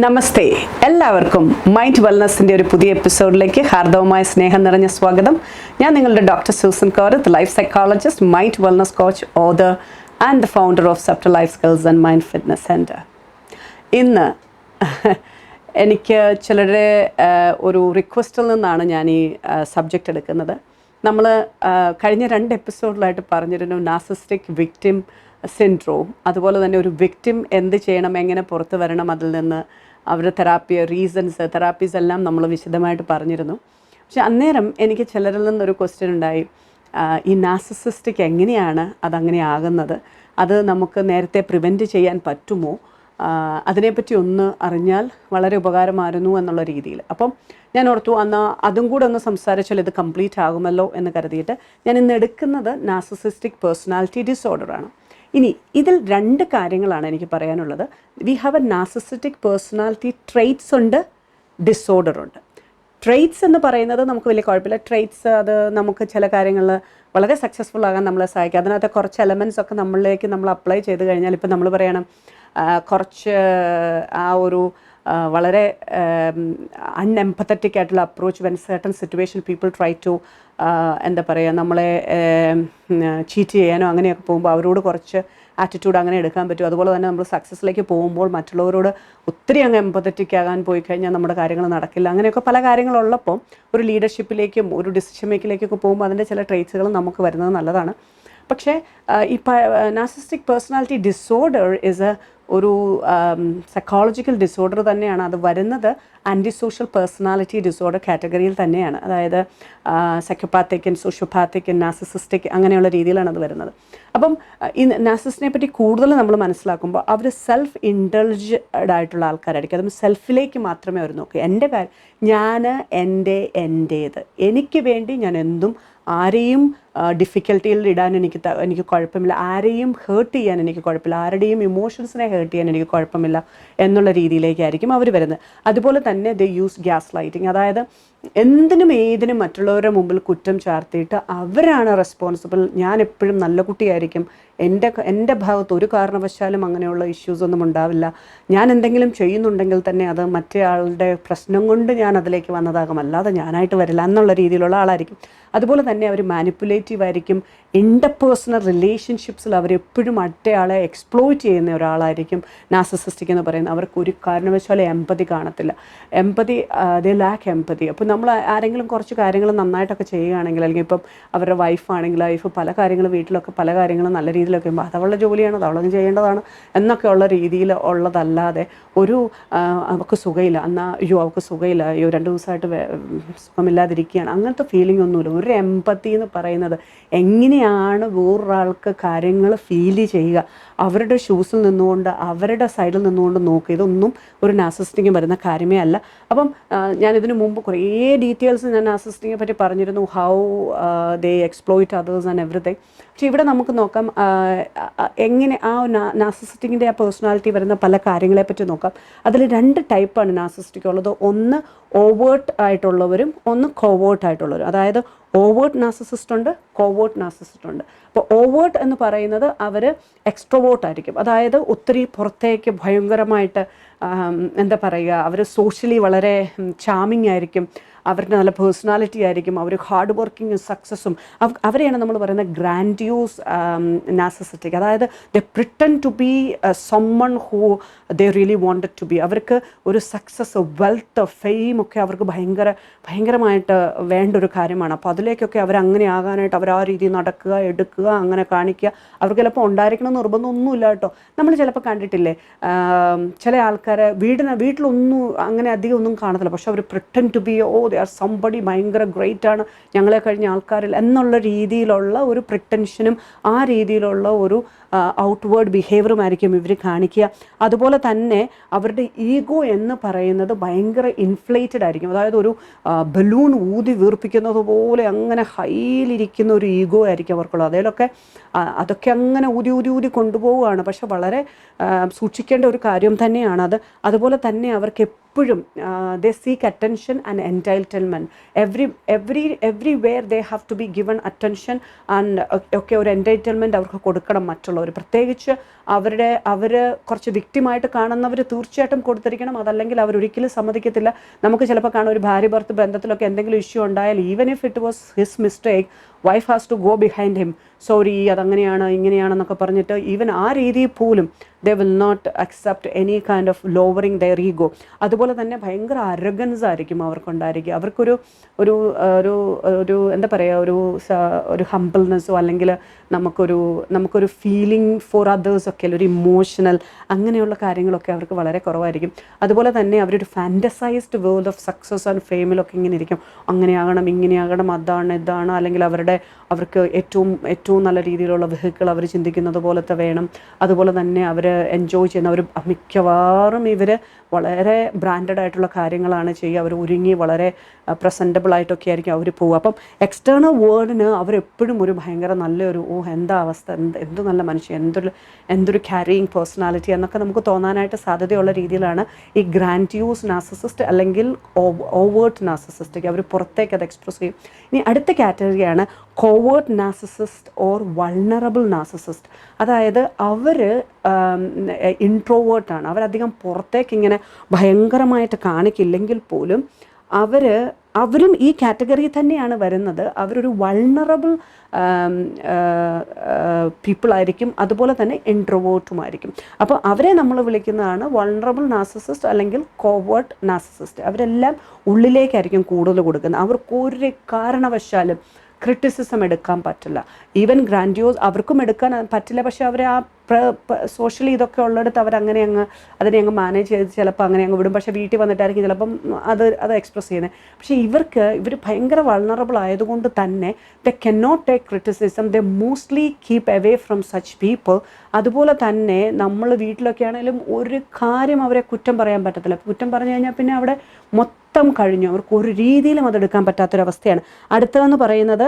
നമസ്തേ, എല്ലാവർക്കും മൈൻഡ് വെൽനസിൻ്റെ ഒരു പുതിയ എപ്പിസോഡിലേക്ക് ഹാർദവമായ സ്നേഹം നിറഞ്ഞ സ്വാഗതം. ഞാൻ നിങ്ങളുടെ doctor Susan Koruth, life psychologist, mind wellness coach, author and the founder of subtle life skills and mind fitness centre. ഇന്ന് എനിക്ക് ചിലരുടെ ഒരു റിക്വസ്റ്റിൽ നിന്നാണ് ഞാൻ ഈ സബ്ജക്റ്റ് എടുക്കുന്നത്. നമ്മൾ കഴിഞ്ഞ 2 എപ്പിസോഡിലായിട്ട് പറഞ്ഞിരുന്നു നാർസിസിസ്റ്റിക് വിക്ടിം സിൻഡ്രോം, അതുപോലെ തന്നെ ഒരു വിക്ടിം എന്ത് ചെയ്യണം, എങ്ങനെ പുറത്ത് വരണം, അതിൽ നിന്ന് അവരുടെ തെറാപ്പീസ് എല്ലാം നമ്മൾ വിശദമായിട്ട് പറഞ്ഞിരുന്നു. പക്ഷെ അന്നേരം എനിക്ക് ചിലരിൽ നിന്നൊരു ക്വസ്റ്റ്യൻ ഉണ്ടായി, ഈ നാർസിസിസ്റ്റിക് എങ്ങനെയാണ് അതങ്ങനെ ആകുന്നത്, അത് നമുക്ക് നേരത്തെ പ്രിവെൻറ്റ് ചെയ്യാൻ പറ്റുമോ, അതിനെപ്പറ്റി ഒന്ന് അറിഞ്ഞാൽ വളരെ ഉപകാരമായിരുന്നു എന്നുള്ള രീതിയിൽ. അപ്പം ഞാൻ ഓർത്തു അതും കൂടെ ഒന്ന് സംസാരിച്ചാൽ ഇത് കംപ്ലീറ്റ് ആകുമല്ലോ എന്ന് കരുതിയിട്ട് ഞാൻ ഇന്ന് എടുക്കുന്നത് നാർസിസിസ്റ്റിക് പേഴ്സണാലിറ്റി ഡിസോർഡറാണ്. ഇനി ഇതിൽ 2 കാര്യങ്ങളാണ് എനിക്ക് പറയാനുള്ളത്. We have A narcissistic personality traits ഉണ്ട്, ഡിസോർഡർ ഉണ്ട്. ട്രെയ്റ്റ്സ് എന്ന് പറയുന്നത് നമുക്ക് വലിയ കുഴപ്പമില്ല. ട്രെയ്റ്റ്സ് അത് നമുക്ക് ചില കാര്യങ്ങളിൽ വളരെ സക്സസ്ഫുൾ ആകാൻ നമ്മളെ സഹായിക്കും. അതിനകത്ത് കുറച്ച് എലമെൻറ്റ്സ് ഒക്കെ നമ്മളിലേക്ക് നമ്മൾ അപ്ലൈ ചെയ്ത് കഴിഞ്ഞാൽ, ഇപ്പം നമ്മൾ പറയണം കുറച്ച് ആ ഒരു വളരെ അൺഎംപത്തറ്റിക് ആയിട്ടുള്ള approach when certain situation people try to എന്താ പറയുക, നമ്മളെ ചീറ്റ് ചെയ്യാനോ അങ്ങനെയൊക്കെ പോകുമ്പോൾ അവരോട് കുറച്ച് ആറ്റിറ്റ്യൂഡ് അങ്ങനെ എടുക്കാൻ പറ്റും. അതുപോലെ തന്നെ നമ്മൾ സക്സസ്സിലേക്ക് പോകുമ്പോൾ മറ്റുള്ളവരോട് ഒത്തിരി അങ്ങ് എംപത്തറ്റിക് ആകാൻ പോയി കഴിഞ്ഞാൽ നമ്മുടെ കാര്യങ്ങൾ നടക്കില്ല. അങ്ങനെയൊക്കെ പല കാര്യങ്ങളുള്ളപ്പോൾ ഒരു ലീഡർഷിപ്പിലേക്കും ഒരു ഡിസിഷൻ മേക്കിലേക്കൊക്കെ പോകുമ്പോൾ അതിൻ്റെ ചില ട്രേറ്റ്സുകൾ നമുക്ക് വരുന്നത് നല്ലതാണ്. പക്ഷേ ഈ നാർസിസിസ്റ്റിക് പേഴ്സണാലിറ്റി ഡിസോർഡർ ഒരു സൈക്കോളജിക്കൽ ഡിസോർഡർ തന്നെയാണ്. അത് വരുന്നത് ആൻറ്റി സോഷ്യൽ പേഴ്സണാലിറ്റി ഡിസോർഡർ കാറ്റഗറിയിൽ തന്നെയാണ്. അതായത് സൈക്കോപാത്തിക്, സോഷ്യോപാത്തിക്, നാർസിസിസ്റ്റിക് അങ്ങനെയുള്ള രീതിയിലാണ് അത് വരുന്നത്. അപ്പം ഈ നാർസിസിസ്റ്റിനെ പറ്റി കൂടുതൽ നമ്മൾ മനസ്സിലാക്കുമ്പോൾ അവർ സെൽഫ് ഇൻഡൾജഡ് ആയിട്ടുള്ള ആൾക്കാരായിരിക്കും. അതും സെൽഫിലേക്ക് മാത്രമേ അവർ നോക്കൂ. എൻ്റെ കാര്യം, എൻ്റേത്, എനിക്ക് വേണ്ടി ഞാൻ എന്തും ആരെയും ഡിഫിക്കൽട്ടിയിൽ ഇടാൻ എനിക്ക് കുഴപ്പമില്ല, ആരെയും ഹേർട്ട് ചെയ്യാൻ എനിക്ക് കുഴപ്പമില്ല, ആരുടെയും ഇമോഷൻസിനെ ഹേർട്ട് ചെയ്യാൻ എനിക്ക് കുഴപ്പമില്ല എന്നുള്ള രീതിയിലേക്കായിരിക്കും അവർ വരുന്നത്. അതുപോലെ തന്നെ ദേ യൂസ് ഗ്യാസ് ലൈറ്റിങ്, അതായത് എന്തിനും ഏതിനും മറ്റുള്ളവരുടെ മുമ്പിൽ കുറ്റം ചാർത്തിയിട്ട് അവരാണ് റെസ്പോൺസിബിൾ, ഞാൻ എപ്പോഴും നല്ല കുട്ടിയായിരിക്കും, എൻ്റെ ഭാഗത്ത് ഒരു കാരണവശാലും അങ്ങനെയുള്ള ഇഷ്യൂസൊന്നും ഉണ്ടാവില്ല, ഞാൻ എന്തെങ്കിലും ചെയ്യുന്നുണ്ടെങ്കിൽ തന്നെ അത് മറ്റേ ആളുടെ പ്രശ്നം കൊണ്ട് ഞാൻ അതിലേക്ക് വന്നതാകും, അല്ലാതെ ഞാനായിട്ട് വരില്ല എന്നുള്ള രീതിയിലുള്ള ആളായിരിക്കും. അതുപോലെ തന്നെ അവർ മാനിപ്പുലേറ്റീവ് ആയിരിക്കും. ഇൻ്റർപേഴ്സണൽ റിലേഷൻഷിപ്സിൽ അവരെപ്പോഴും മറ്റേയാളെ എക്സ്പ്ലോയിറ്റ് ചെയ്യുന്ന ഒരാളായിരിക്കും നാർസിസിസ്റ്റിക് എന്ന് പറയുന്നത്. അവർക്ക് ഒരു കാരണവശാലും എമ്പതി കാണത്തില്ല. ദേ ലാക്ക് എമ്പതി. അപ്പോൾ നമ്മൾ ആരെങ്കിലും കുറച്ച് കാര്യങ്ങൾ നന്നായിട്ടൊക്കെ ചെയ്യുകയാണെങ്കിൽ, അല്ലെങ്കിൽ ഇപ്പം അവരുടെ വൈഫാണെങ്കിൽ വൈഫ് പല കാര്യങ്ങളും വീട്ടിലൊക്കെ പല കാര്യങ്ങളും നല്ല രീതിയിലൊക്കെ ചെയ്യുമ്പോൾ അതവളുടെ ജോലിയാണ്, അതവളൊന്നും ചെയ്യേണ്ടതാണ് എന്നൊക്കെയുള്ള രീതിയിൽ ഉള്ളതല്ലാതെ ഒരു അവൾക്ക് സുഖമില്ല, അവൾക്ക് സുഖമില്ല, 2 ദിവസമായിട്ട് സുഖമില്ലാതിരിക്കുകയാണ്, അങ്ങനത്തെ ഫീലിംഗ് ഒന്നുമില്ല. ഒരു എമ്പത്തി എന്ന് പറയുന്നത് എങ്ങനെയാണ് വേറൊരാൾക്ക് കാര്യങ്ങൾ ഫീൽ ചെയ്യുക, അവരുടെ ഷൂസിൽ നിന്നുകൊണ്ട് അവരുടെ സൈഡിൽ നിന്നുകൊണ്ട് നോക്കുക. ഇതൊന്നും ഒരു നാർസിസിസ്റ്റിക്ക് വരുന്ന കാര്യമേ അല്ല. അപ്പം ഞാനിതിനു മുമ്പ് കുറേ ഡീറ്റെയിൽസ് ഞാൻ നാർസിസിസ്റ്റിനെ പറ്റി പറഞ്ഞിരുന്നു, how they exploit others and everything. പക്ഷേ ഇവിടെ നമുക്ക് നോക്കാം എങ്ങനെ ആ നാർസിസിസ്റ്റിക്കിൻ്റെ ആ പേഴ്സണാലിറ്റി വരുന്ന പല കാര്യങ്ങളെപ്പറ്റി നോക്കാം. അതിൽ 2 ടൈപ്പാണ് നാർസിസിസ്റ്റിക് ഉള്ളത്. ഒന്ന് ഓവേർട്ട് ആയിട്ടുള്ളവരും ഒന്ന് കോവേർട്ട് ആയിട്ടുള്ളവരും. അതായത് ഓവേർട്ട് നാർസിസിസ്റ്റ് ഉണ്ട്, കോവേർട്ട് നാർസിസിസ്റ്റ് ഉണ്ട്. അപ്പോൾ ഓവേർട്ട് എന്ന് പറയുന്നത് അവർ എക്സ്ട്രോവേർട്ട് ആയിരിക്കും. അതായത് ഒത്തിരി പുറത്തേക്ക് ഭയങ്കരമായിട്ട് എന്താ പറയുക, അവർ സോഷ്യലി വളരെ ചാമിങ് ആയിരിക്കും, അവരുടെ നല്ല പേഴ്സണാലിറ്റി ആയിരിക്കും, അവർ ഹാർഡ് വർക്കിങ്ങും സക്സസ്സും. അവരെയാണ് നമ്മൾ പറയുന്നത് ഗ്രാൻഡ്യൂസ് നാർസിസിസ്റ്റിക്. അതായത് they pretend to be someone who they really wanted to be. അവർക്ക് ഒരു സക്സസ്, വെൽത്ത്, ഫെയിം ഒക്കെ അവർക്ക് ഭയങ്കരമായിട്ട് വേണ്ട ഒരു കാര്യമാണ്. അപ്പോൾ അതിലേക്കൊക്കെ അവരങ്ങനെ ആകാനായിട്ട് അവർ ആ രീതിയിൽ നടക്കുക, എടുക്കുക, അങ്ങനെ കാണിക്കുക. അവർക്ക് ചിലപ്പോൾ ഉണ്ടായിരിക്കണമെന്ന് നിർബന്ധമൊന്നുമില്ല കേട്ടോ. നമ്മൾ ചിലപ്പോൾ കണ്ടിട്ടില്ലേ, ചില ആൾക്കാർ വീട്ടിലൊന്നും അങ്ങനെ അധികം ഒന്നും കാണത്തില്ല, പക്ഷെ അവർ pretend to be they are somebody, ഭയങ്കര ഗ്രേറ്റ് ആണ്, ഞങ്ങളെ കഴിഞ്ഞ ആൾക്കാരിൽ എന്നുള്ള രീതിയിലുള്ള ഒരു പ്രിറ്റൻഷനും ആ രീതിയിലുള്ള ഒരു ഔട്ട്വേർഡ് ബിഹേവിയറും ആയിരിക്കും ഇവർ കാണിക്കുക. അതുപോലെ തന്നെ അവരുടെ ഈഗോ എന്ന് പറയുന്നത് ഭയങ്കര ഇൻഫ്ലേറ്റഡ് ആയിരിക്കും. അതായത് ഒരു ബലൂൺ ഊതി വീർപ്പിക്കുന്നത് പോലെ അങ്ങനെ ഹൈയിലിരിക്കുന്ന ഒരു ഈഗോ ആയിരിക്കും അവർക്കുള്ളത്. അതൊക്കെ അങ്ങനെ ഊതി കൊണ്ടുപോവുകയാണ്. പക്ഷെ വളരെ സൂക്ഷിക്കേണ്ട ഒരു കാര്യം തന്നെയാണത്. അതുപോലെ തന്നെ അവർക്ക് എപ്പോഴും they seek attention and entitlement. Everywhere they have to be given attention and ഒക്കെ ഒരു എൻറ്റൈറ്റിൽമെൻറ്റ് അവർക്ക് കൊടുക്കണം മറ്റുള്ളവർ. പ്രത്യേകിച്ച് അവർ കുറച്ച് വിക്ടിമായിട്ട് കാണുന്നവർ തീർച്ചയായിട്ടും കൊടുത്തിരിക്കണം. അതല്ലെങ്കിൽ അവരൊരിക്കലും സമ്മതിക്കത്തില്ല. നമുക്ക് ചിലപ്പോൾ കാണാം ഒരു ഭാര്യ ഭർത്തൃ ബന്ധത്തിലൊക്കെ എന്തെങ്കിലും ഇഷ്യൂ ഉണ്ടായാൽ even if it was his mistake, wife has to go behind him, sorry അതങ്ങനെയാണ് ഇങ്ങനെയാണെന്നൊക്കെ പറഞ്ഞിട്ട് ഈവൻ ആ രീതിയിൽ പോലും they will not accept any kind of lowering their ego. അതുപോലെ തന്നെ ഭയങ്കര അരഗൻസ് ആയിരിക്കും അവർക്കുണ്ടായിരിക്കുക. അവർക്കൊരു ഒരു ഒരു ഒരു എന്താ പറയുക, ഒരു ഹംബിൾനെസ്സോ അല്ലെങ്കിൽ നമുക്കൊരു ഫീലിംഗ് ഫോർ അതേഴ്സ് ഒക്കെ, ഒരു ഇമോഷണൽ അങ്ങനെയുള്ള കാര്യങ്ങളൊക്കെ അവർക്ക് വളരെ കുറവായിരിക്കും. അതുപോലെ തന്നെ അവരൊരു ഫാൻറ്റസൈസ്ഡ് വേൾഡ് ഓഫ് സക്സസ് ആൻഡ് ഫെയിമിലൊക്കെ ഇങ്ങനെ ഇരിക്കും. അങ്ങനെയാകണം ഇങ്ങനെയാകണം അതാണ് ഇതാണ്, അല്ലെങ്കിൽ അവർക്ക് ഏറ്റവും നല്ല രീതിയിലുള്ള വെഹിക്കിൾ അവർ ചിന്തിക്കുന്നത് പോലത്തെ വേണം. അതുപോലെ തന്നെ അവർ എൻജോയ് ചെയ്യുന്ന മിക്കവാറും ഇവർ വളരെ ബ്രാൻഡഡ് ആയിട്ടുള്ള കാര്യങ്ങളാണ് ചെയ്യുക. അവർ ഒരുങ്ങി വളരെ പ്രസൻറ്റബിൾ ആയിട്ടൊക്കെ ആയിരിക്കും അവർ പോവുക. അപ്പം എക്സ്റ്റേണൽ വേൾഡിന് അവരെപ്പോഴും ഒരു ഭയങ്കര നല്ലൊരു എന്താ അവസ്ഥ, എന്ത് നല്ല മനുഷ്യൻ, എന്തൊരു ക്യാരിയിങ് പേഴ്സണാലിറ്റി എന്നൊക്കെ നമുക്ക് തോന്നാനായിട്ട് സാധ്യതയുള്ള രീതിയിലാണ് ഈ ഗ്രാൻഡ്യൂസ് നാർസിസിസ്റ്റ് അല്ലെങ്കിൽ ഓവേർട്ട് നാർസിസിസ്റ്റിക്. അവർ പുറത്തേക്ക് അത് എക്സ്പ്രസ് ചെയ്യും. ഇനി അടുത്ത കാറ്റഗറിയാണ് covert narcissist or vulnerable narcissist. അതായത് അവർ ഇൻട്രോവേർട്ടാണ്. അവരധികം പുറത്തേക്ക് ഇങ്ങനെ ഭയങ്കരമായിട്ട് കാണിക്കില്ലെങ്കിൽ പോലും അവരും ഈ കാറ്റഗറിയിൽ തന്നെയാണ് വരുന്നത്. അവരൊരു വൾണറബിൾ പീപ്പിളായിരിക്കും, അതുപോലെ തന്നെ ഇൻട്രോവേർട്ടുമായിരിക്കും. അപ്പോൾ അവരെ നമ്മൾ വിളിക്കുന്നതാണ് വൾണറബിൾ നാർസിസിസ്റ്റ് അല്ലെങ്കിൽ കോവേർട്ട് നാർസിസിസ്റ്റ്. അവരെല്ലാം ഉള്ളിലേക്കായിരിക്കും കൂടുതൽ കൊടുക്കുന്നത്. അവർക്കൊരു കാരണവശാലും ക്രിറ്റിസിസം എടുക്കാൻ പറ്റില്ല. ഈവൻ ഗ്രാൻഡ്യോസ് അവർക്കും എടുക്കാൻ പറ്റില്ല. പക്ഷെ അവർ ആ സോഷ്യലി ഇതൊക്കെ ഉള്ളിടത്ത് അതിനെ അങ്ങ് മാനേജ് ചെയ്ത് ചിലപ്പോൾ അങ്ങനെ അങ്ങ് വിടും. പക്ഷേ വീട്ടിൽ വന്നിട്ടായിരിക്കും ചിലപ്പം അത് എക്സ്പ്രസ് ചെയ്യുന്നത്. പക്ഷേ ഇവർ ഭയങ്കര വൾണറബിൾ ആയതുകൊണ്ട് തന്നെ they can not take criticism. They mostly keep away from such people. അതുപോലെ തന്നെ നമ്മൾ വീട്ടിലൊക്കെ ആണെങ്കിലും ഒരു കാര്യം അവരെ കുറ്റം പറയാൻ പറ്റത്തില്ല. കുറ്റം പറഞ്ഞു കഴിഞ്ഞാൽ പിന്നെ അവിടെ മൊത്തം കഴിഞ്ഞു. അവർക്ക് ഒരു രീതിയിലും അതെടുക്കാൻ പറ്റാത്തൊരവസ്ഥയാണ്. അടുത്തതെന്ന് പറയുന്നത്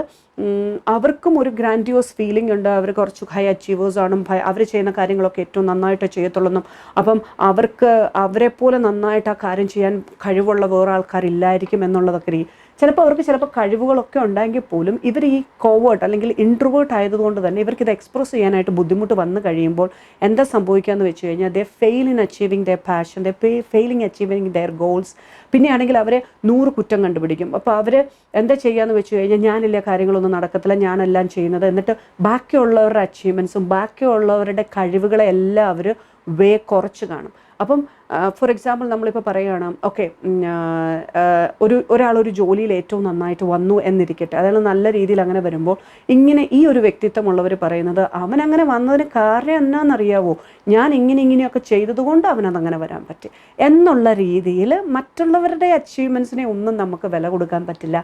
അവർക്കും ഒരു ഗ്രാൻഡ്യോസ് ഫീലിംഗ് ഉണ്ട്. അവർ കുറച്ച് ഹൈ അച്ചീവേഴ്സ് ആണ്. അവർ ചെയ്യുന്ന കാര്യങ്ങളൊക്കെ ഏറ്റവും നന്നായിട്ട് ചെയ്യത്തുള്ളൂ. അപ്പം അവരെപ്പോലെ നന്നായിട്ട് ആ കാര്യം ചെയ്യാൻ കഴിവുള്ള വേറെ ആൾക്കാരില്ലായിരിക്കും എന്നുള്ളതൊക്കെ. ചിലപ്പോൾ കഴിവുകളൊക്കെ ഉണ്ടെങ്കിൽ പോലും ഇവർ ഈ കോവേർട്ട് അല്ലെങ്കിൽ ഇൻട്രോവേർട്ട് ആയതുകൊണ്ട് തന്നെ ഇവർക്കിത് എക്സ്പ്രസ് ചെയ്യാനായിട്ട് ബുദ്ധിമുട്ട് വന്നു കഴിയുമ്പോൾ എന്താ സംഭവിക്കുകയെന്ന് വെച്ച് കഴിഞ്ഞാൽ they fail in achieving their passion, they failing achieving their goals. പിന്നെയാണെങ്കിൽ അവരെ 100 കുറ്റം കണ്ടുപിടിക്കും. അപ്പോൾ അവർ എന്താ ചെയ്യാന്ന് വെച്ച് കഴിഞ്ഞാൽ ഞാനില്ല കാര്യങ്ങളൊന്നും നടക്കത്തില്ല, ഞാനെല്ലാം ചെയ്യുന്നത്. എന്നിട്ട് ബാക്കിയുള്ളവരുടെ അച്ചീവ്മെൻറ്റ്സും ബാക്കിയുള്ളവരുടെ കഴിവുകളെ എല്ലാം അവർ കുറച്ച് കാണും. അപ്പം ഫോർ എക്സാമ്പിൾ നമ്മളിപ്പോൾ പറയുകയാണ്, ഓക്കെ ഒരാളൊരു ജോലിയിൽ ഏറ്റവും നന്നായിട്ട് വന്നു എന്നിരിക്കട്ടെ. അതായത് നല്ല രീതിയിൽ അങ്ങനെ വരുമ്പോൾ ഇങ്ങനെ ഈ ഒരു വ്യക്തിത്വമുള്ളവർ പറയുന്നത് അവൻ അങ്ങനെ വന്നതിന് കാരണം എന്നാണെന്നറിയാവോ, ഞാൻ ഇങ്ങനെയൊക്കെ ചെയ്തതുകൊണ്ട് അവനതങ്ങനെ വരാൻ പറ്റി എന്നുള്ള രീതിയിൽ മറ്റുള്ളവരുടെ അച്ചീവ്മെൻറ്റ്സിനെ ഒന്നും നമുക്ക് വില കൊടുക്കാൻ പറ്റില്ല.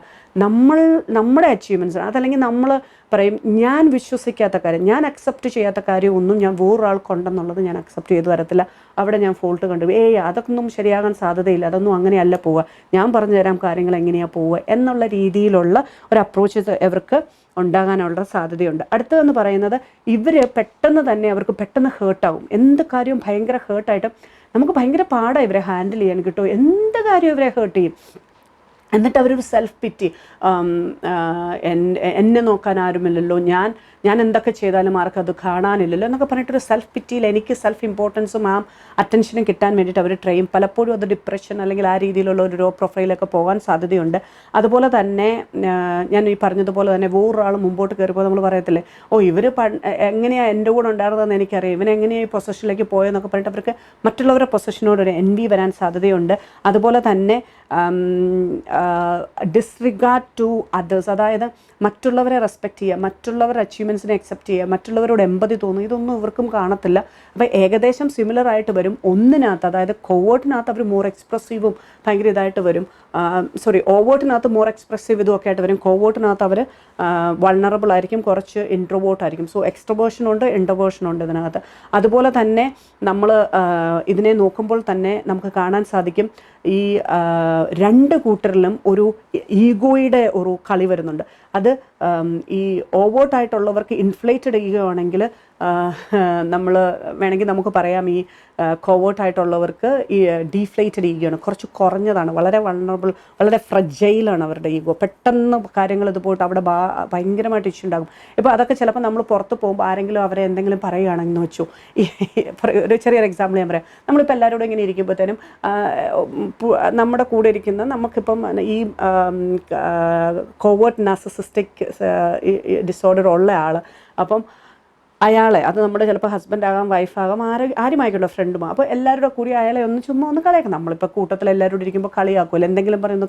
നമ്മുടെ അച്ചീവ്മെൻറ്റ്സ് അതല്ലെങ്കിൽ നമ്മൾ പറയും ഞാൻ വിശ്വസിക്കാത്ത കാര്യം, ഞാൻ അക്സെപ്റ്റ് ചെയ്യാത്ത കാര്യം ഒന്നും ഞാൻ വേറൊരാൾക്കുണ്ടെന്നുള്ളത് ഞാൻ അക്സെപ്റ്റ് ചെയ്ത് വരത്തില്ല. അവിടെ ഞാൻ ഫോൾട്ട് കണ്ടു, അതൊന്നും ശരിയാകാൻ സാധ്യതയില്ല, അതൊന്നും അങ്ങനെയല്ല പോവുക, ഞാൻ പറഞ്ഞു തരാം കാര്യങ്ങൾ എങ്ങനെയാണ് പോവുക എന്നുള്ള രീതിയിലുള്ള ഒരു അപ്രോച്ച് അവർക്ക് ഉണ്ടാകാനുള്ള സാധ്യതയുണ്ട്. അടുത്തതെന്ന് പറയുന്നത് ഇവർ പെട്ടെന്ന് തന്നെ അവർക്ക് പെട്ടെന്ന് ഹേർട്ടാവും. എന്ത് കാര്യവും ഭയങ്കര ഹേർട്ടായിട്ട് നമുക്ക് ഭയങ്കര പാടാണ് ഇവരെ ഹാൻഡിൽ ചെയ്യാൻ കിട്ടുമോ. എന്ത് കാര്യവും ഇവരെ ഹേർട്ട് ചെയ്യും. എന്നിട്ട് അവരൊരു സെൽഫ് പിറ്റി, എന്നെ നോക്കാൻ ആരുമില്ലല്ലോ, ഞാൻ എന്തൊക്കെ ചെയ്താലും ആർക്കത് കാണാനില്ലല്ലോ എന്നൊക്കെ പറഞ്ഞിട്ടൊരു സെൽഫ് പിറ്റിയിൽ എനിക്ക് സെൽഫ് ഇമ്പോർട്ടൻസും ആ അറ്റൻഷനും കിട്ടാൻ വേണ്ടിയിട്ട് അവർ ട്രെയിൻ. പലപ്പോഴും അത് ഡിപ്രഷൻ അല്ലെങ്കിൽ ആ രീതിയിലുള്ള ഒരു ലോ പ്രൊഫൈലൊക്കെ പോകാൻ സാധ്യതയുണ്ട്. അതുപോലെ തന്നെ ഞാൻ ഈ പറഞ്ഞതുപോലെ തന്നെ വേറൊരാൾ മുമ്പോട്ട് കയറിപ്പോൾ നമ്മൾ പറയത്തില്ലേ, ഇവർ എങ്ങനെയാണ് എൻ്റെ കൂടെ ഉണ്ടായിരുന്നതെന്ന് എനിക്കറിയാം, ഇവനെങ്ങനെയാണ് ഈ പൊസഷനിലേക്ക് പോയെന്നൊക്കെ പറഞ്ഞിട്ട് അവർക്ക് മറ്റുള്ളവരുടെ പൊസഷനോടൊരു എൻവി വരാൻ സാധ്യതയുണ്ട്. അതുപോലെ തന്നെ ഡിസ്റിഗാർഡ് ടു അതേഴ്സ്, അതായത് മറ്റുള്ളവരെ റെസ്പെക്റ്റ് ചെയ്യുക, മറ്റുള്ളവരുടെ അച്ചീവ്മെൻറ്റ്സിനെ അക്സെപ്റ്റ് ചെയ്യുക, മറ്റുള്ളവരോട് എമ്പതി തോന്നുക, ഇതൊന്നും ഇവർക്കും കാണത്തില്ല. അപ്പോൾ ഏകദേശം സിമിലർ ആയിട്ട് വരും. ഒന്നിനകത്ത് അതായത് കോവേർട്ടിനകത്ത് അവർ മോർ എക്സ്പ്രസീവും ഭയങ്കര ഇതായിട്ട് വരും. ഓവേർട്ടിനകത്ത് മോർ എക്സ്പ്രസീവ് ഇതുമൊക്കെ ആയിട്ട് വരും. കോവേർട്ടിനകത്ത് അവർ വൾണറബിൾ ആയിരിക്കും, കുറച്ച് ഇൻട്രോവേർട്ട് ആയിരിക്കും. സോ എക്സ്ട്രോവേർഷൻ ഉണ്ട്, ഇൻട്രോവേർഷൻ ഉണ്ട് ഇതിനകത്ത്. അതുപോലെ തന്നെ നമ്മൾ ഇതിനെ നോക്കുമ്പോൾ തന്നെ നമുക്ക് കാണാൻ സാധിക്കും ഈ രണ്ട് കൂട്ടരിലും ഒരു ഈഗോയുടെ ഒരു കളി വരുന്നുണ്ട്. അത് ഈ ഓവേർട്ടായിട്ടുള്ളവർക്ക് ഇൻഫ്ലേറ്റഡ് ചെയ്യുകയാണെങ്കിൽ നമ്മൾ വേണമെങ്കിൽ നമുക്ക് പറയാം ഈ കോവേർട്ടായിട്ടുള്ളവർക്ക് ഈ ഡീഫ്ലേറ്റഡ് ഈഗോയാണ്, കുറച്ച് കുറഞ്ഞതാണ്, വളരെ വൾണറബിൾ, വളരെ ഫ്രജൈലാണ് അവരുടെ ഈഗോ. പെട്ടെന്ന് കാര്യങ്ങൾ ഇത് പോയിട്ട് അവിടെ ഭയങ്കരമായിട്ട് ഇഷ്യൂ ഉണ്ടാകും. ഇപ്പോൾ അതൊക്കെ ചിലപ്പോൾ നമ്മൾ പുറത്ത് പോകുമ്പോൾ ആരെങ്കിലും അവരെ എന്തെങ്കിലും പറയുകയാണെന്ന് വെച്ചു, ഈ ഒരു ചെറിയൊരു എക്സാമ്പിൾ ഞാൻ പറയാം. നമ്മളിപ്പോൾ എല്ലാവരോടും ഇങ്ങനെ ഇരിക്കുമ്പോഴത്തേനും നമ്മുടെ കൂടെ ഇരിക്കുന്ന നമുക്കിപ്പം ഈ കോവേർട്ട് നാർസിസിസ്റ്റിക് ഡിസോർഡർ ഉള്ള ആൾ, അപ്പം അയാളെ, അത് നമ്മുടെ ചിലപ്പോൾ ഹസ്ബൻഡാകാം, വൈഫാകാം, ആരുമായിക്കോട്ടെ, ഫ്രണ്ടുമാ, അപ്പോൾ എല്ലാവരുടെ കൂടി അയാളെ ഒന്ന് ചുമ്മാ ഒന്ന് കളിയാക്കും. നമ്മളിപ്പോൾ കൂട്ടത്തിൽ എല്ലാവരോടും ഇരിക്കുമ്പോൾ കളിയാക്കുമല്ലോ, എന്തെങ്കിലും പറയുന്നു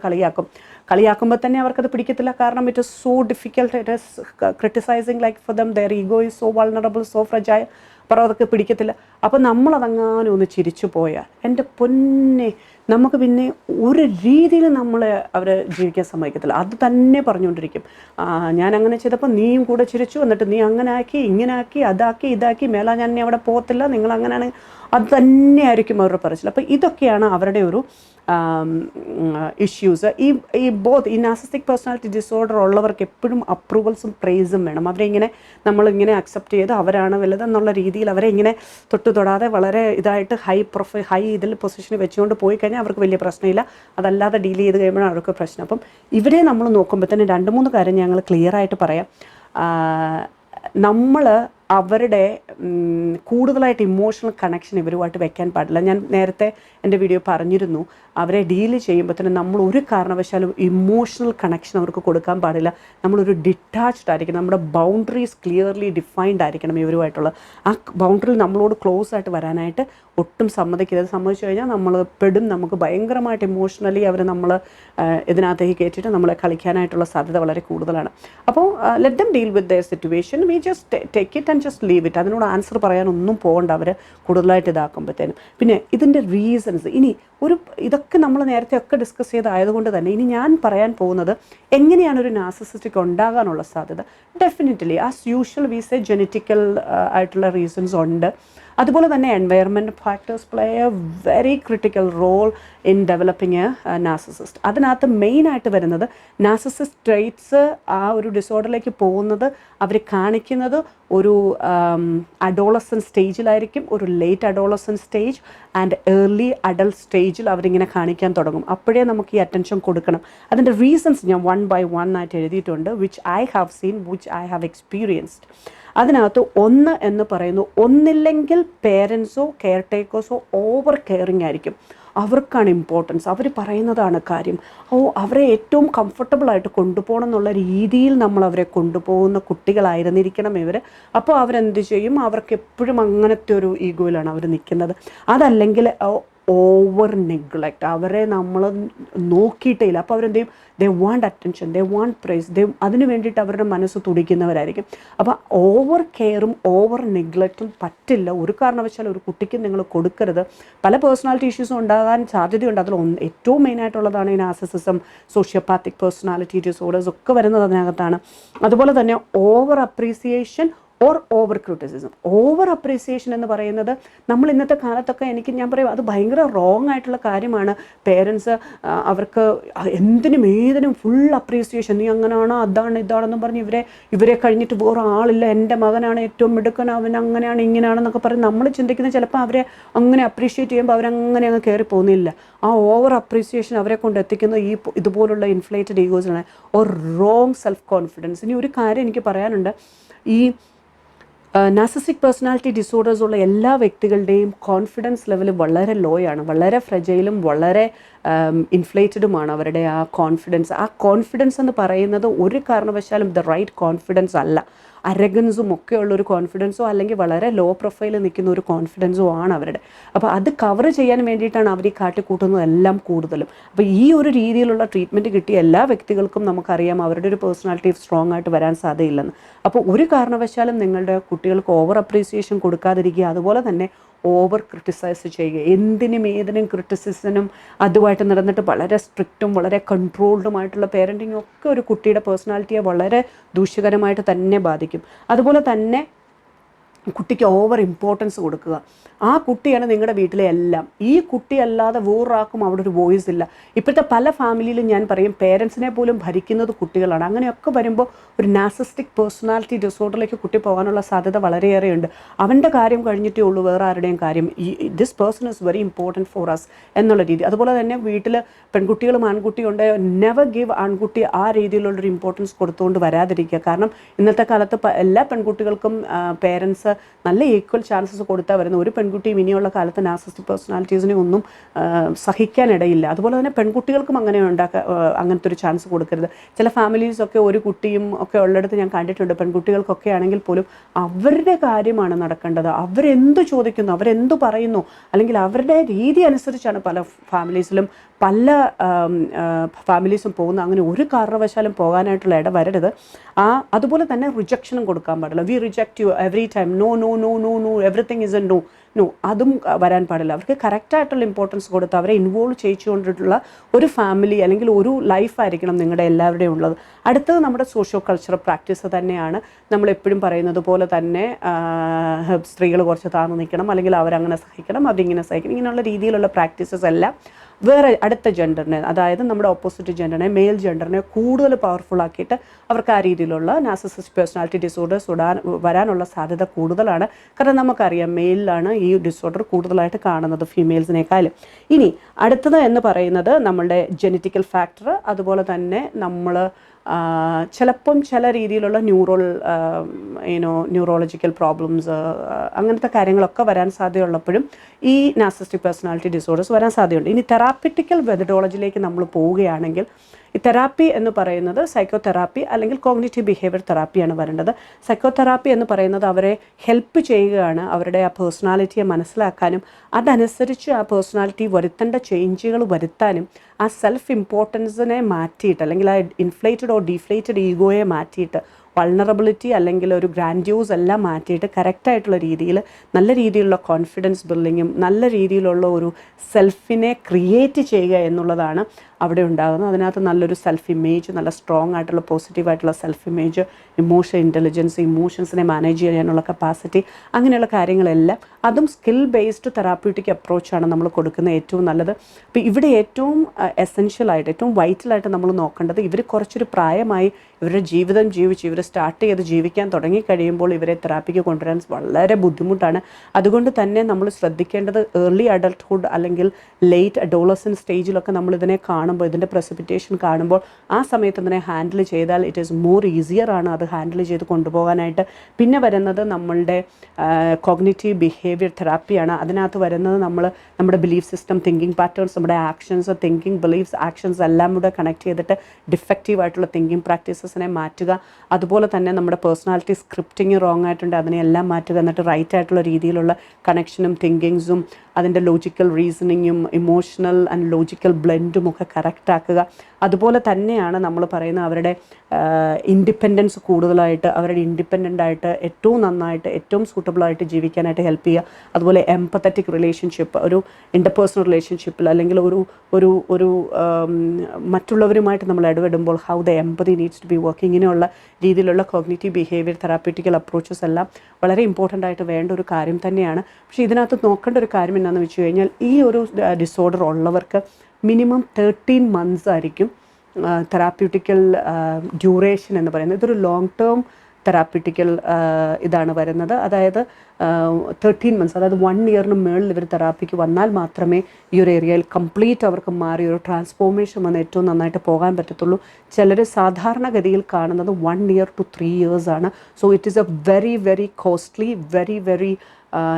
കളിയാക്കുമ്പോൾ തന്നെ അവർക്കത് പിടിക്കത്തില്ല. കാരണം it is so difficult, it is criticising like for them, their ego is so vulnerable, so fragile. അപ്പോൾ അതൊക്കെ പിടിക്കത്തില്ല. അപ്പോൾ നമ്മളതങ്ങാനും ഒന്ന് ചിരിച്ചു പോയാൽ എൻ്റെ പൊന്നെ, നമുക്ക് പിന്നെ ഒരു രീതിയിൽ നമ്മളെ അവർ ജീവിക്കാൻ സമ്മതിക്കത്തില്ല. അത് തന്നെ പറഞ്ഞുകൊണ്ടിരിക്കും, ഞാൻ അങ്ങനെ ചെയ്തപ്പോൾ നീയും കൂടെ ചിരിച്ചു, എന്നിട്ട് നീ അങ്ങനെ ആക്കി, ഇങ്ങനെ ആക്കി, അതാക്കി, ഇതാക്കി, മേലാ ഞാൻ അവിടെ പോകത്തില്ല, നിങ്ങൾ അങ്ങനെയാണ്. അത് തന്നെയായിരിക്കും അവരുടെ പറച്ചിൽ. അപ്പോൾ ഇതൊക്കെയാണ് അവരുടെ ഒരു ഇഷ്യൂസ്. ഈ നാർസിസിസ്റ്റിക് പേഴ്സണാലിറ്റി ഡിസോർഡർ ഉള്ളവർക്ക് എപ്പോഴും അപ്രൂവൽസും പ്രൈസും വേണം. അവരെ ഇങ്ങനെ നമ്മളിങ്ങനെ അക്സെപ്റ്റ് ചെയ്ത് അവരാണ് വലുതെന്നുള്ള രീതിയിൽ അവരെ ഇങ്ങനെ തൊടാതെ വളരെ ഇതായിട്ട് ഹൈ ഇതിൽ പൊസിഷനിൽ വെച്ചുകൊണ്ട് പോയി കഴിഞ്ഞാൽ അവർക്ക് വലിയ പ്രശ്നമില്ല. അതല്ലാതെ ഡീൽ ചെയ്ത് കഴിയുമ്പോഴാണ് അവർക്ക് പ്രശ്നം. അപ്പം ഇവരെ നമ്മൾ നോക്കുമ്പോൾ തന്നെ 2-3 കാര്യം ഞങ്ങൾ ക്ലിയറായിട്ട് പറയാം. നമ്മൾ അവരുടെ കൂടുതലായിട്ട് ഇമോഷണൽ കണക്ഷൻ ഇവരുമായിട്ട് വെക്കാൻ പാടില്ല. ഞാൻ നേരത്തെ എൻ്റെ വീഡിയോ പറഞ്ഞിരുന്നു, അവരെ ഡീൽ ചെയ്യുമ്പോൾ തന്നെ നമ്മൾ ഒരു കാരണവശാലും ഇമോഷണൽ കണക്ഷൻ അവർക്ക് കൊടുക്കാൻ പാടില്ല. നമ്മളൊരു ഡിറ്റാച്ച്ഡ് ആയിരിക്കണം, നമ്മുടെ ബൗണ്ടറീസ് ക്ലിയർലി ഡിഫൈൻഡ് ആയിരിക്കണം ഇവരുമായിട്ടുള്ള. ആ ബൗണ്ടറിയിൽ നമ്മളോട് ക്ലോസ് ആയിട്ട് വരാനായിട്ട് ഒട്ടും സമ്മതിക്കരുത്. സമ്മതിച്ചു കഴിഞ്ഞാൽ നമ്മൾ പെടും. നമുക്ക് ഭയങ്കരമായിട്ട് ഇമോഷണലി അവർ നമ്മൾ ഇതിനകത്തേക്ക് കയറ്റിയിട്ട് നമ്മളെ കളിക്കാനായിട്ടുള്ള സാധ്യത വളരെ കൂടുതലാണ്. അപ്പോൾ let them deal with their situation, we just take it and just leave it. അതിനോട് ആൻസർ പറയാനൊന്നും പോകണ്ട അവർ കൂടുതലായിട്ട് ഇതാക്കുമ്പോഴത്തേനും. പിന്നെ ഇതിൻ്റെ റീസൺസ് ഇതൊക്കെ നമ്മൾ നേരത്തെ ഒക്കെ ഡിസ്കസ് ചെയ്തായതുകൊണ്ട് തന്നെ ഇനി ഞാൻ പറയാൻ പോകുന്നത് എങ്ങനെയാണ് ഒരു നാർസിസിസ്റ്റിക് ഉണ്ടാകാനുള്ള സാധ്യത. Definitely as usual we say genetical ആയിട്ടുള്ള റീസൺസ് ഉണ്ട്. അതുപോലെ തന്നെ environment factors play a very critical role in developing a narcissist. അതിനകത്ത് മെയിനായിട്ട് വരുന്നത് നാർസിസിസ്റ്റ് ട്രേറ്റ്സ് ആ ഒരു ഡിസോർഡറിലേക്ക് പോകുന്നത് അവർ കാണിക്കുന്നത് ഒരു അഡോളസൻറ്റ് സ്റ്റേജിലായിരിക്കും, ഒരു late adolescent stage and early adult സ്റ്റേജിൽ അവരിങ്ങനെ കാണിക്കാൻ തുടങ്ങും. അപ്പോഴേ നമുക്ക് ഈ അറ്റൻഷൻ കൊടുക്കണം. അതിൻ്റെ റീസൺസ് ഞാൻ 1 by 1 ആയിട്ട് എഴുതിയിട്ടുണ്ട്, which I have seen, which I have experienced. അതിനകത്ത് ഒന്ന് എന്ന് പറയുന്നു, ഒന്നില്ലെങ്കിൽ പേരൻസോ കെയർ ടേക്കേഴ്സോ ഓവർ കെയറിങ് ആയിരിക്കും. അവർക്കാണ് ഇമ്പോർട്ടൻസ്, അവർ പറയുന്നതാണ് കാര്യം. അവരെ ഏറ്റവും കംഫർട്ടബിളായിട്ട് കൊണ്ടുപോകണം എന്നുള്ള രീതിയിൽ നമ്മൾ അവരെ കൊണ്ടുപോകുന്ന കുട്ടികളായിരുന്നിരിക്കണം ഇവർ. അപ്പോൾ അവരെന്ത് ചെയ്യും, അവർക്ക് എപ്പോഴും അങ്ങനത്തെ ഒരു ഈഗോയിലാണ് അവർ നിൽക്കുന്നത്. അതല്ലെങ്കിൽ ഓവർ നെഗ്ലക്റ്റ്, അവരെ നമ്മൾ നോക്കിയിട്ടേ ഇല്ല. അപ്പോൾ അവരെന്ത് ചെയ്യും, they want attention, they want praise, അതിന് വേണ്ടിയിട്ട് അവരുടെ മനസ്സ് തുടിക്കുന്നവരായിരിക്കും. അപ്പോൾ ഓവർ കെയറും ഓവർ നെഗ്ലക്റ്റും പറ്റില്ല. ഒരു കാരണവശാലും ഒരു കുട്ടിക്ക് നിങ്ങൾ കൊടുക്കരുത്. പല പേഴ്സണാലിറ്റി ഇഷ്യൂസും ഉണ്ടാകാൻ സാധ്യതയുണ്ട്. അതിൽ ഏറ്റവും മെയിനായിട്ടുള്ളതാണ് ഈ നാർസിസിസം, സോഷ്യോപാത്തിക് പേഴ്സണാലിറ്റി ഡിസോർഡേഴ്സ് ഒക്കെ വരുന്നത് അതിനകത്താണ്. അതുപോലെ തന്നെ over appreciation or over criticism. Over appreciation എന്ന് പറയുന്നത് നമ്മൾ ഇന്നത്തെ കാലത്തൊക്കെ ഞാൻ പറയും അത് ഭയങ്കര റോങ് ആയിട്ടുള്ള കാര്യമാണ്. പേരൻസ് അവർക്ക് എന്തിനും ഏതിനും ഫുൾ അപ്രീസിയേഷൻ, നീ അങ്ങനെയാണോ, അതാണ് ഇതാണെന്നും പറഞ്ഞ് ഇവരെ കഴിഞ്ഞിട്ട് വേറെ ആളില്ല, എൻ്റെ മകനാണ് ഏറ്റവും മിടുക്കൻ, അവൻ അങ്ങനെയാണ് ഇങ്ങനെയാണെന്നൊക്കെ പറഞ്ഞ് നമ്മൾ ചിന്തിക്കുന്നത് ചിലപ്പോൾ അവരെ അങ്ങനെ അപ്രീഷിയേറ്റ് ചെയ്യുമ്പോൾ അവരങ്ങനെ അങ്ങ് കയറി പോകുന്നില്ല. ആ ഓവർ അപ്രീസിയേഷൻ അവരെ കൊണ്ട് എത്തിക്കുന്നത് ഇതുപോലുള്ള ഇൻഫ്ലേറ്റഡ് ഈഗോസാണ് ഓർ റോങ് സെൽഫ് കോൺഫിഡൻസ്. ഇനി ഒരു കാര്യം എനിക്ക് പറയാനുണ്ട്, ഈ നാർസിസിസ്റ്റിക് പേഴ്സണാലിറ്റി ഡിസോർഡേഴ്സ് ഉള്ള എല്ലാ വ്യക്തികളുടെയും കോൺഫിഡൻസ് ലെവൽ വളരെ ലോയാണ്, വളരെ ഫ്രജൈലും വളരെ ഇൻഫ്ലേറ്റഡുമാണ് അവരുടെ ആ കോൺഫിഡൻസ്. ആ കോൺഫിഡൻസ് എന്ന് പറയുന്നത് ഒരു കാരണവശാലും ദ റൈറ്റ് കോൺഫിഡൻസ് അല്ല. അരഗൻസും ഒക്കെ ഉള്ളൊരു കോൺഫിഡൻസോ അല്ലെങ്കിൽ വളരെ ലോ പ്രൊഫൈലിൽ നിൽക്കുന്ന ഒരു കോൺഫിഡൻസോ ആണ് അവരുടെ. അപ്പോൾ അത് കവർ ചെയ്യാൻ വേണ്ടിയിട്ടാണ് അവർ ഈ കാട്ടിക്കൂട്ടുന്നതെല്ലാം കൂടുതലും. അപ്പോൾ ഈ ഒരു രീതിയിലുള്ള ട്രീറ്റ്മെൻറ്റ് കിട്ടിയ എല്ലാ വ്യക്തികൾക്കും നമുക്കറിയാം അവരുടെ ഒരു പേഴ്സണാലിറ്റി സ്ട്രോങ് ആയിട്ട് വരാൻ സാധ്യതയില്ലെന്ന്. അപ്പോൾ ഒരു കാരണവശാലും നിങ്ങളുടെ കുട്ടികൾക്ക് ഓവർ അപ്രീസിയേഷൻ കൊടുക്കാതിരിക്കുക. അതുപോലെ തന്നെ ഓവർ ക്രിട്ടിസൈസ് ചെയ്യുക. എന്തിനും ഏതിനും ക്രിറ്റിസിസിനും അതുമായിട്ട് നടന്നിട്ട് വളരെ സ്ട്രിക്റ്റും വളരെ കൺട്രോൾഡുമായിട്ടുള്ള പേരൻറ്റിങ്ങും ഒക്കെ ഒരു കുട്ടിയുടെ പേഴ്സണാലിറ്റിയെ വളരെ ദൂഷ്യകരമായിട്ട് തന്നെ ബാധിക്കും. അതുപോലെ തന്നെ കുട്ടിക്ക് ഓവർ ഇമ്പോർട്ടൻസ് കൊടുക്കുക. ആ കുട്ടിയാണ് നിങ്ങളുടെ വീട്ടിലെ എല്ലാം. ഈ കുട്ടിയല്ലാതെ വേറൊരാൾക്കും അവിടെ ഒരു വോയിസ് ഇല്ല. ഇപ്പോഴത്തെ പല ഫാമിലിയിലും ഞാൻ പറയും പേരൻസിനെ പോലും ഭരിക്കുന്നത് കുട്ടികളാണ്. അങ്ങനെയൊക്കെ വരുമ്പോൾ ഒരു നാർസിസ്റ്റിക് പേഴ്സണാലിറ്റി ഡിസോർഡറിലേക്ക് കുട്ടി പോകാനുള്ള സാധ്യത വളരെയേറെയുണ്ട്. അവൻ്റെ കാര്യം കഴിഞ്ഞിട്ടേ ഉള്ളൂ വേറെ ആരുടെയും കാര്യം. This person is very important for us എന്നുള്ള രീതി. അതുപോലെ തന്നെ വീട്ടിൽ പെൺകുട്ടികളും ആൺകുട്ടിയും ഉണ്ട്, നെവർ ഗിവ് ആൺകുട്ടി ആ രീതിയിലുള്ളൊരു ഇമ്പോർട്ടൻസ് കൊടുത്തുകൊണ്ട് വരാതിരിക്കുക. കാരണം ഇന്നത്തെ കാലത്ത് എല്ലാ പെൺകുട്ടികൾക്കും പേരൻസ് നല്ല ഈക്വൽ ചാൻസസ് കൊടുത്താൽ വരുന്ന ഒരു പെൺകുട്ടിയും ഇനിയുള്ള കാലത്ത് നാർസിസ്റ്റിക് പേഴ്സണാലിറ്റീസിനെ ഒന്നും സഹിക്കാനിടയില്ല. അതുപോലെ തന്നെ പെൺകുട്ടികൾക്കും അങ്ങനത്തെ ഒരു ചാൻസ് കൊടുക്കരുത്. ചില ഫാമിലീസൊക്കെ ഒരു കുട്ടിയും ഒക്കെ ഉള്ളിടത്ത് ഞാൻ കണ്ടിട്ടുണ്ട്. പെൺകുട്ടികൾക്കൊക്കെ ആണെങ്കിൽ പോലും അവരുടെ കാര്യമാണ് നടക്കേണ്ടത്. അവരെന്തു ചോദിക്കുന്നു, അവരെന്തു പറയുന്നു, അല്ലെങ്കിൽ അവരുടെ രീതി അനുസരിച്ചാണ് പല ഫാമിലീസിലും ഫാമിലീസും പോകുന്ന. അങ്ങനെ ഒരു കാരണവശാലും പോകാനായിട്ടുള്ള ഇട വരരുത്. അതുപോലെ തന്നെ റിജക്ഷനും കൊടുക്കാൻ പാടില്ല. We reject you every time, no no no no no everything is a no no, അതും വരാൻ പാടില്ല. അവർക്ക് കറക്റ്റായിട്ടുള്ള ഇമ്പോർട്ടൻസ് കൊടുത്ത് അവരെ ഇൻവോൾവ് ചെയ്തുകൊണ്ടിട്ടുള്ള ഒരു ഫാമിലി അല്ലെങ്കിൽ ഒരു ലൈഫായിരിക്കണം നിങ്ങളുടെ എല്ലാവരുടെയും ഉള്ളത്. അടുത്തത് നമ്മുടെ സോഷ്യോ കൾച്ചറൽ പ്രാക്ടീസ് തന്നെയാണ്. നമ്മളെപ്പോഴും പറയുന്നത് പോലെ തന്നെ സ്ത്രീകൾ കുറച്ച് താഴ്ന്നു നിൽക്കണം, അല്ലെങ്കിൽ അവരങ്ങനെ സഹിക്കണം, അവരിങ്ങനെ സഹിക്കണം, ഇങ്ങനെയുള്ള രീതിയിലുള്ള പ്രാക്ടീസസ് എല്ലാം വേറെ അടുത്ത ജെൻഡറിനെ, അതായത് നമ്മുടെ ഓപ്പോസിറ്റ് ജെൻഡറിനെ, മെയിൽ ജെൻഡറിനെ കൂടുതൽ പവർഫുൾ ആക്കിയിട്ട് അവർക്ക് ആ രീതിയിലുള്ള നാർസിസിസ്റ്റിക് പേഴ്സണാലിറ്റി ഡിസോർഡേഴ്സ് വരാനുള്ള സാധ്യത കൂടുതലാണ്. കാരണം നമുക്കറിയാം മെയിലിലാണ് ഈ ഡിസോർഡർ കൂടുതലായിട്ട് കാണുന്നത് ഫീമെയിൽസിനേക്കാളും. ഇനി അടുത്തത് എന്ന് പറയുന്നത് നമ്മളുടെ ജെനറ്റിക്കൽ ഫാക്ടർ, അതുപോലെ തന്നെ നമ്മൾ ചിലപ്പം ചില രീതിയിലുള്ള ന്യൂറോളജിക്കൽ പ്രോബ്ലംസ് അങ്ങനത്തെ കാര്യങ്ങളൊക്കെ വരാൻ സാധ്യതയുള്ളപ്പോഴും ഈ നാർസിസ്റ്റിക് പേഴ്സണാലിറ്റി ഡിസോർഡേഴ്സ് വരാൻ സാധ്യതയുണ്ട്. ഇനി തെറാപ്പിറ്റിക്കൽ മെത്തഡോളജിയിലേക്ക് നമ്മൾ പോവുകയാണെങ്കിൽ ഈ തെറാപ്പി എന്ന് പറയുന്നത് സൈക്കോതെറാപ്പി അല്ലെങ്കിൽ കോഗ്നിറ്റീവ് ബിഹേവിയർ തെറാപ്പിയാണ് വരേണ്ടത്. സൈക്കോതെറാപ്പി എന്ന് പറയുന്നത് അവരെ ഹെൽപ്പ് ചെയ്യുകയാണ്, അവരുടെ ആ പേഴ്സണാലിറ്റിയെ മനസ്സിലാക്കാനും അതനുസരിച്ച് ആ പേഴ്സണാലിറ്റി വരുത്തേണ്ട ചേഞ്ചുകൾ വരുത്താനും ആ സെൽഫ് ഇമ്പോർട്ടൻസിനെ മാറ്റിയിട്ട്, അല്ലെങ്കിൽ ആ ഇൻഫ്ലേറ്റഡ് ഓർ ഡീഫ്ലേറ്റഡ് ഈഗോയെ മാറ്റിയിട്ട്, വൾണറബിലിറ്റി അല്ലെങ്കിൽ ഒരു ഗ്രാൻഡ്യൂസ് എല്ലാം മാറ്റിയിട്ട് കറക്റ്റായിട്ടുള്ള രീതിയിൽ നല്ല രീതിയിലുള്ള കോൺഫിഡൻസ് ബിൽഡിങ്ങും നല്ല രീതിയിലുള്ള ഒരു സെൽഫിനെ ക്രിയേറ്റ് ചെയ്യുക എന്നുള്ളതാണ് അവിടെ ഉണ്ടാകുന്നത്. അതിനകത്ത് നല്ലൊരു സെൽഫ് ഇമേജ്, നല്ല സ്ട്രോങ് ആയിട്ടുള്ള പോസിറ്റീവായിട്ടുള്ള സെൽഫ് ഇമേജ്, ഇമോഷൻ ഇൻ്റലിജൻസ്, ഇമോഷൻസിനെ മാനേജ് ചെയ്യാനുള്ള കപ്പാസിറ്റി, അങ്ങനെയുള്ള കാര്യങ്ങളെല്ലാം അതും സ്കിൽ ബേസ്ഡ് തെറാപ്യൂട്ടിക് അപ്രോച്ചാണ് നമ്മൾ കൊടുക്കുന്ന ഏറ്റവും നല്ലത്. അപ്പോൾ ഇവിടെ ഏറ്റവും എസെൻഷ്യലായിട്ട് ഏറ്റവും വൈറ്റലായിട്ട് നമ്മൾ നോക്കേണ്ടത് ഇവർ കുറച്ചൊരു പ്രായമായി ഇവരുടെ ജീവിതം ജീവിച്ച് ഇവർ സ്റ്റാർട്ട് ചെയ്ത് ജീവിക്കാൻ തുടങ്ങിക്കഴിയുമ്പോൾ ഇവരെ തെറാപ്പിക്ക് കൊണ്ടുവരാൻ വളരെ ബുദ്ധിമുട്ടാണ്. അതുകൊണ്ട് തന്നെ നമ്മൾ ശ്രദ്ധിക്കേണ്ടത് ഏർലി അഡൾട്ട്ഹുഡ് അല്ലെങ്കിൽ ലേറ്റ് അഡോളസൻ സ്റ്റേജിലൊക്കെ നമ്മളിതിനെ കാണുമ്പോൾ, ഇതിൻ്റെ പ്രസിപ്പിറ്റേഷൻ കാണുമ്പോൾ ആ സമയത്ത് ഇതിനെ ഹാൻഡിൽ ചെയ്താൽ ഇറ്റ് ഈസ് മോർ ഈസിയർ ആണ് അത് ഹാൻഡിൽ ചെയ്ത് കൊണ്ടുപോകാനായിട്ട്. പിന്നെ വരുന്നത് നമ്മളുടെ കോഗ്നിറ്റീവ് ബിഹേവിയർ തെറാപ്പിയാണ്. അതിനകത്ത് വരുന്നത് നമ്മുടെ ബിലീഫ് സിസ്റ്റം, തിങ്കിങ് പാറ്റേൺസ്, നമ്മുടെ ആക്ഷൻസ്, തിങ്കിങ്, ബിലീഫ്സ്, ആക്ഷൻസ് എല്ലാം കൂടെ കണക്ട് ചെയ്തിട്ട് ഡിഫക്റ്റീവായിട്ടുള്ള തിങ്കിങ് പ്രാക്ടീസസിനെ മാറ്റുക. അതുപോലെ തന്നെ നമ്മുടെ പേഴ്സണാലിറ്റി സ്ക്രിപ്റ്റിങ് റോങ് ആയിട്ടുണ്ട് അതിനെല്ലാം മാറ്റുക. എന്നിട്ട് റൈറ്റ് ആയിട്ടുള്ള രീതിയിലുള്ള കണക്ഷനും തിങ്കിങ്സും അതിൻ്റെ ലോജിക്കൽ റീസണിങ്ങും ഇമോഷണൽ ആൻഡ് ലോജിക്കൽ ബ്ലെൻഡും ഒക്കെ കറക്റ്റാക്കുക. അതുപോലെ തന്നെയാണ് നമ്മൾ പറയുന്ന അവരുടെ ഇൻഡിപെൻഡൻസ് കൂടുതലായിട്ട്, അവരുടെ ഇൻഡിപെൻഡൻ്റായിട്ട് ഏറ്റവും നന്നായിട്ട് ഏറ്റവും സൂട്ടബിളായിട്ട് ജീവിക്കാനായിട്ട് ഹെൽപ്പ് ചെയ്യുക. അതുപോലെ എംപത്തറ്റിക് റിലേഷൻഷിപ്പ്, ഒരു ഇൻ്റർപേഴ്സണൽ റിലേഷൻഷിപ്പിൽ അല്ലെങ്കിൽ ഒരു മറ്റുള്ളവരുമായിട്ട് നമ്മൾ ഇടപെടുമ്പോൾ how the empathy needs to be working, ഇങ്ങനെയുള്ള രീതിയിലുള്ള കോഗ്നിറ്റീവ് ബിഹേവിയർ തെറാപ്യൂട്ടിക്കൽ അപ്രോച്ചസ് എല്ലാം വളരെ ഇമ്പോർട്ടൻ്റ് ആയിട്ട് വേണ്ട ഒരു കാര്യം തന്നെയാണ്. പക്ഷേ ഇതിനകത്ത് നോക്കേണ്ട ഒരു കാര്യം എന്താണെന്ന് വെച്ച് കഴിഞ്ഞാൽ ഈ ഒരു ഡിസോർഡർ ഉള്ളവർക്ക് മിനിമം 13 months ആയിരിക്കും തെറാപ്യൂട്ടിക്കൽ ഡ്യൂറേഷൻ എന്ന് പറയുന്നത്. ഇതൊരു ലോങ് ടേം തെറാപ്യൂട്ടിക്കൽ ഇതാണ് വരുന്നത്. അതായത് 13 months, അതായത് 1 yearന് മുകളിൽ ഇവർ തെറാപ്പിക്ക് വന്നാൽ മാത്രമേ ഈ ഒരു ഏരിയയിൽ കംപ്ലീറ്റ് അവർക്ക് മാറി ഒരു ട്രാൻസ്ഫോർമേഷൻ വന്ന് ഏറ്റവും നന്നായിട്ട് പോകാൻ പറ്റത്തുള്ളൂ. ചിലർ സാധാരണഗതിയിൽ കാണുന്നത് 1 year to 3 years ആണ്. So it is A very very costly, very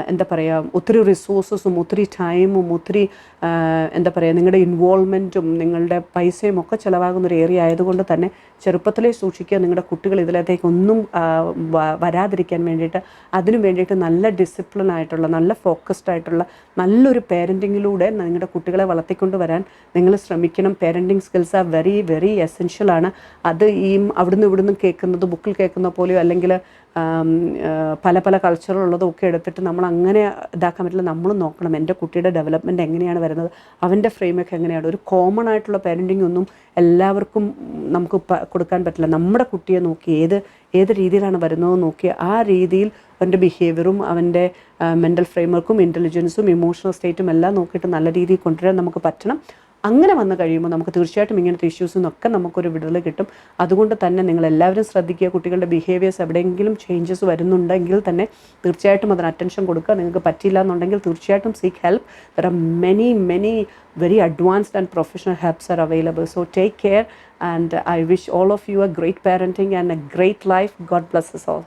എന്താ പറയുക, ഒത്തിരി റിസോഴ്സസും ഒത്തിരി ടൈമും ഒത്തിരി എന്താ പറയുക നിങ്ങളുടെ ഇൻവോൾവ്മെൻറ്റും നിങ്ങളുടെ പൈസയും ഒക്കെ ചിലവാകുന്നൊരു ഏരിയ ആയതുകൊണ്ട് തന്നെ ചെറുപ്പത്തിലേ സൂക്ഷിക്കുക. നിങ്ങളുടെ കുട്ടികൾ ഇതിലേക്കൊന്നും വരാതിരിക്കാൻ വേണ്ടിയിട്ട് അതിനു വേണ്ടിയിട്ട് നല്ല ഡിസിപ്ലിൻ ആയിട്ടുള്ള, നല്ല ഫോക്കസ്ഡ് ആയിട്ടുള്ള നല്ലൊരു പേരൻറ്റിങ്ങിലൂടെ നിങ്ങളുടെ കുട്ടികളെ വളർത്തിക്കൊണ്ട് വരാൻ നിങ്ങൾ ശ്രമിക്കണം. Parenting skills are very very എസെൻഷ്യലാണ്. അത് ഈ അവിടുന്ന് കേൾക്കുന്നത്, ബുക്കിൽ കേൾക്കുന്ന പോലെയോ അല്ലെങ്കിൽ പല കൾച്ചറുള്ളതും ഒക്കെ എടുത്തിട്ട് നമ്മൾ അങ്ങനെ ഇതാക്കാൻ പറ്റില്ല. നമ്മൾ നോക്കണം എൻ്റെ കുട്ടിയുടെ ഡെവലപ്മെൻറ്റ് എങ്ങനെയാണ് വരുന്നത്, അവൻ്റെ ഫ്രെയിമൊക്കെ എങ്ങനെയാണ്. ഒരു കോമൺ ആയിട്ടുള്ള പാരൻറ്റിങ് ഒന്നും എല്ലാവർക്കും നമുക്ക് കൊടുക്കാൻ പറ്റില്ല. നമ്മുടെ കുട്ടിയെ നോക്കി ഏത് രീതിയിലാണ് വരുന്നത് നോക്കി ആ രീതിയിൽ അവൻ്റെ ബിഹേവിയറും അവൻ്റെ മെൻ്റൽ ഫ്രെയിംവർക്കും ഇൻ്റലിജൻസും ഇമോഷണൽ സ്റ്റേറ്റും എല്ലാം നോക്കിയിട്ട് നല്ല രീതിയിൽ കൊണ്ടുവരാൻ നമുക്ക് പറ്റണം. അങ്ങനെ വന്നു കഴിയുമ്പോൾ നമുക്ക് തീർച്ചയായിട്ടും ഇങ്ങനത്തെ ഇഷ്യൂസിൽ നിന്നൊക്കെ നമുക്കൊരു വിടുതൽ കിട്ടും. അതുകൊണ്ട് തന്നെ നിങ്ങളെല്ലാവരും ശ്രദ്ധിക്കുക, കുട്ടികളുടെ ബിഹേവിയേഴ്സ് എവിടെയെങ്കിലും ചേഞ്ചസ് വരുന്നുണ്ടെങ്കിൽ തന്നെ തീർച്ചയായിട്ടും അതിന് അറ്റൻഷൻ കൊടുക്കുക. നിങ്ങൾക്ക് പറ്റില്ല എന്നുണ്ടെങ്കിൽ തീർച്ചയായിട്ടും seek help. There are many very advanced and professional helps are available. So take care, and I wish all of you a great parenting and a great life. God bless us all.